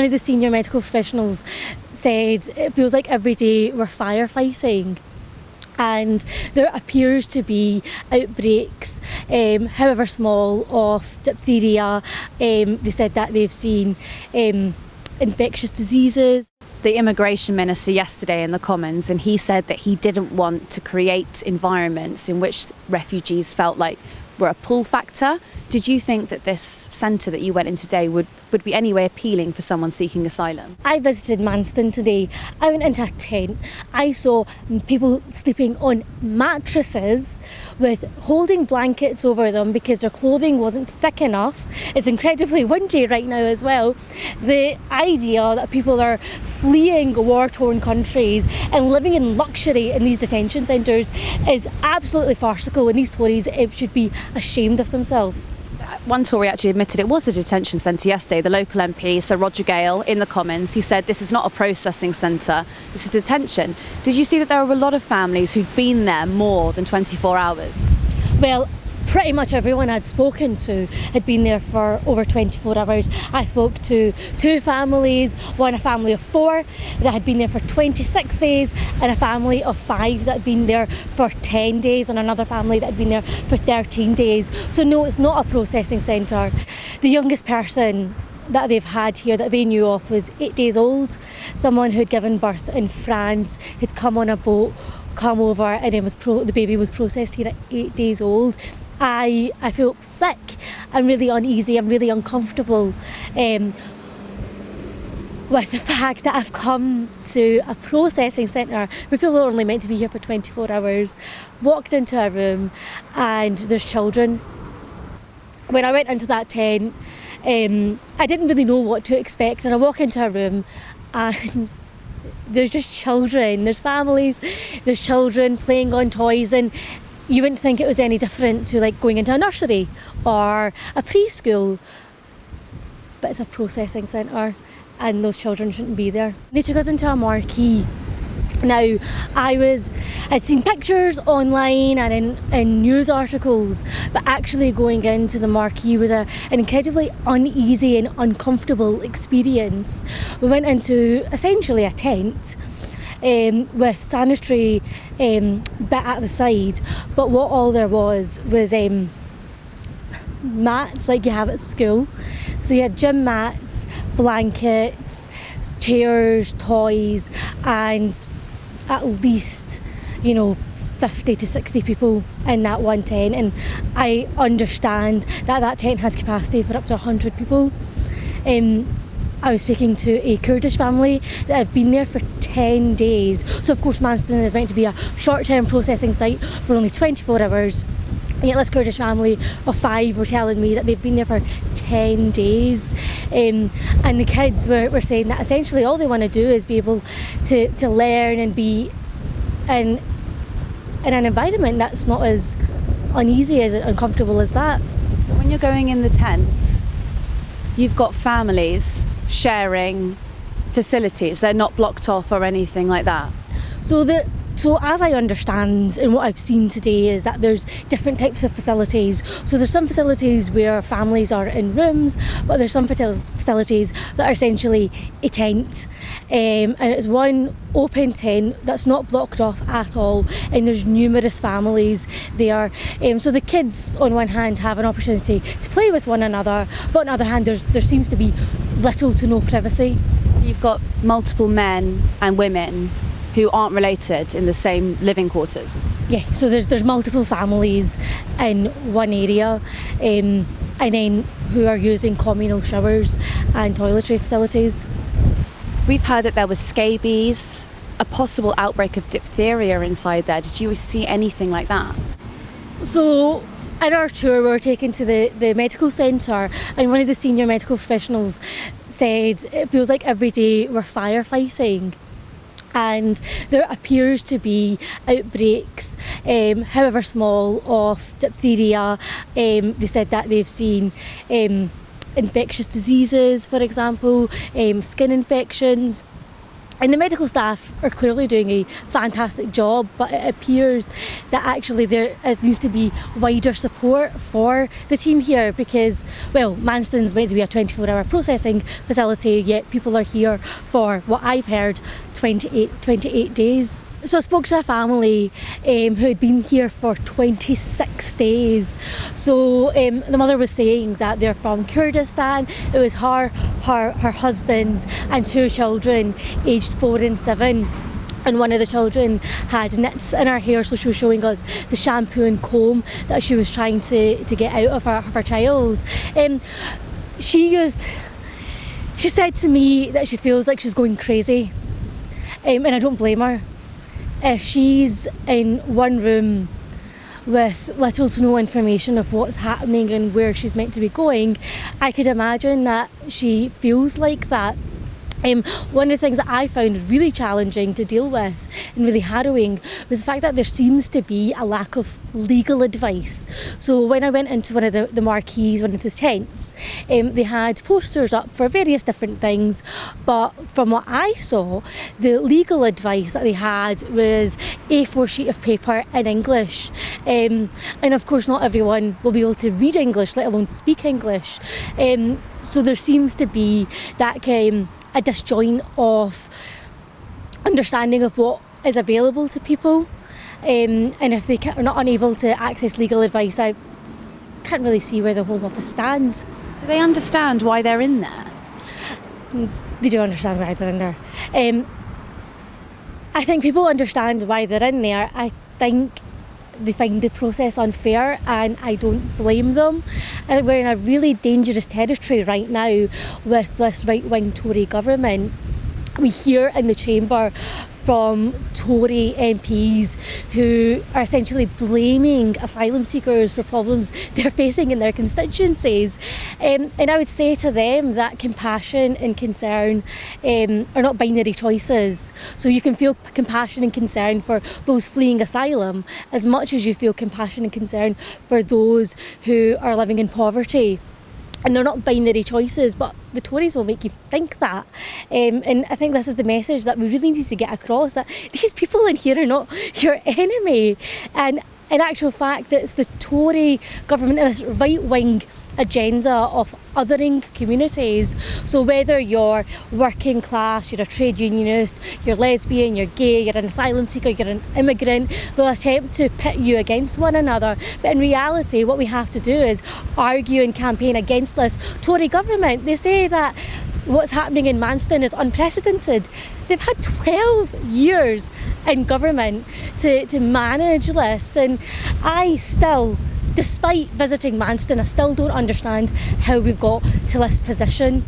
one of the senior medical professionals said it feels like every day we're firefighting. And there appears to be outbreaks, however small, of diphtheria. They said that they've seen infectious diseases. The immigration minister yesterday in the Commons, and he said that he didn't want to create environments in which refugees felt like were a pull factor. Did you think that this centre that you went in today would be any way appealing for someone seeking asylum? I visited Manston today. I went into a tent. I saw people sleeping on mattresses with holding blankets over them because their clothing wasn't thick enough. It's incredibly windy right now as well. The idea that people are fleeing war-torn countries and living in luxury in these detention centres is absolutely farcical, and these Tories should be ashamed of themselves. One Tory actually admitted it was a detention centre yesterday. The local MP, Sir Roger Gale, in the Commons, he said this is not a processing centre, this is detention. Did you see that there were a lot of families who'd been there more than 24 hours? Well, pretty much everyone I'd spoken to had been there for over 24 hours. I spoke to two families, one a family of 4 that had been there for 26 days, and a family of 5 that had been there for 10 days, and another family that had been there for 13 days. So no, it's not a processing centre. The youngest person that they've had here that they knew of was 8 days old. Someone who'd given birth in France had come on a boat, come over, and then the baby was processed here at 8 days old. I feel sick, I'm really uneasy, I'm really uncomfortable with the fact that I've come to a processing centre where people are only meant to be here for 24 hours, walked into a room and there's children. When I went into that tent, I didn't really know what to expect, and I walk into a room and there's just children, there's families, there's children playing on toys, and you wouldn't think it was any different to like going into a nursery or a preschool, but it's a processing centre and those children shouldn't be there. They took us into a marquee. Now, I'd seen pictures online and in news articles, but actually going into the marquee was an incredibly uneasy and uncomfortable experience. We went into essentially a tent with sanitary bit at the side, but what all there was mats like you have at school. So you had gym mats, blankets, chairs, toys, and at least 50 to 60 people in that one tent, and I understand that tent has capacity for up to 100 people. I was speaking to a Kurdish family that had been there for 10 days. So of course Manston is meant to be a short-term processing site for only 24 hours. And yet this Kurdish family of 5 were telling me that they've been there for 10 days. And the kids were saying that essentially all they want to do is be able to learn and be in an environment that's not as uneasy, as uncomfortable as that. So when you're going in the tents, you've got families sharing facilities. They're not blocked off or anything like that. So as I understand and what I've seen today is that there's different types of facilities. So there's some facilities where families are in rooms, but there's some facilities that are essentially a tent. And it's one open tent that's not blocked off at all, and there's numerous families there. So the kids on one hand have an opportunity to play with one another, but on the other hand there seems to be little to no privacy. So you've got multiple men and women who aren't related in the same living quarters. Yeah, so there's multiple families in one area, and then who are using communal showers and toiletry facilities. We've heard that there was scabies, a possible outbreak of diphtheria inside there. Did you see anything like that? So in our tour we were taken to the medical centre, and one of the senior medical professionals said it feels like every day we're firefighting. And there appears to be outbreaks, however small, of diphtheria. They said that they've seen infectious diseases, for example, skin infections. And the medical staff are clearly doing a fantastic job, but it appears that actually there needs to be wider support for the team here because, well, Manston's meant to be a 24-hour processing facility, yet people are here for what I've heard 28 days. So I spoke to a family who had been here for 26 days. So the mother was saying that they're from Kurdistan. It was her husband and 2 children aged 4 and 7. And one of the children had nits in her hair, so she was showing us the shampoo and comb that she was trying to get out of her child. She said to me that she feels like she's going crazy, and I don't blame her. If she's in one room with little to no information of what's happening and where she's meant to be going, I could imagine that she feels like that. One of the things that I found really challenging to deal with and really harrowing was the fact that there seems to be a lack of legal advice. So when I went into one of the marquees, one of the tents, they had posters up for various different things, but from what I saw, the legal advice that they had was A4 sheet of paper in English. And of course not everyone will be able to read English, let alone speak English. So there seems to be that a disjoint of understanding of what is available to people, and if they are not unable to access legal advice, I can't really see where the Home Office stand. Do they understand why they're in there? They do understand why they're in there. I think people understand why they're in there. I think they find the process unfair, and I don't blame them. I think we're in a really dangerous territory right now with this right-wing Tory government. We hear in the chamber from Tory MPs who are essentially blaming asylum seekers for problems they're facing in their constituencies. And I would say to them that compassion and concern are not binary choices. So you can feel compassion and concern for those fleeing asylum as much as you feel compassion and concern for those who are living in poverty. And they're not binary choices, but the Tories will make you think that. And I think this is the message that we really need to get across, that these people in here are not your enemy. And in actual fact, it's the Tory government and this right-wing agenda of othering communities. So whether you're working class, you're a trade unionist, you're lesbian, you're gay, you're an asylum seeker, you're an immigrant, they'll attempt to pit you against one another. But in reality, what we have to do is argue and campaign against this Tory government. They say that what's happening in Manston is unprecedented. They've had 12 years in government to manage this, and I still, despite visiting Manston, I still don't understand how we've got to this position.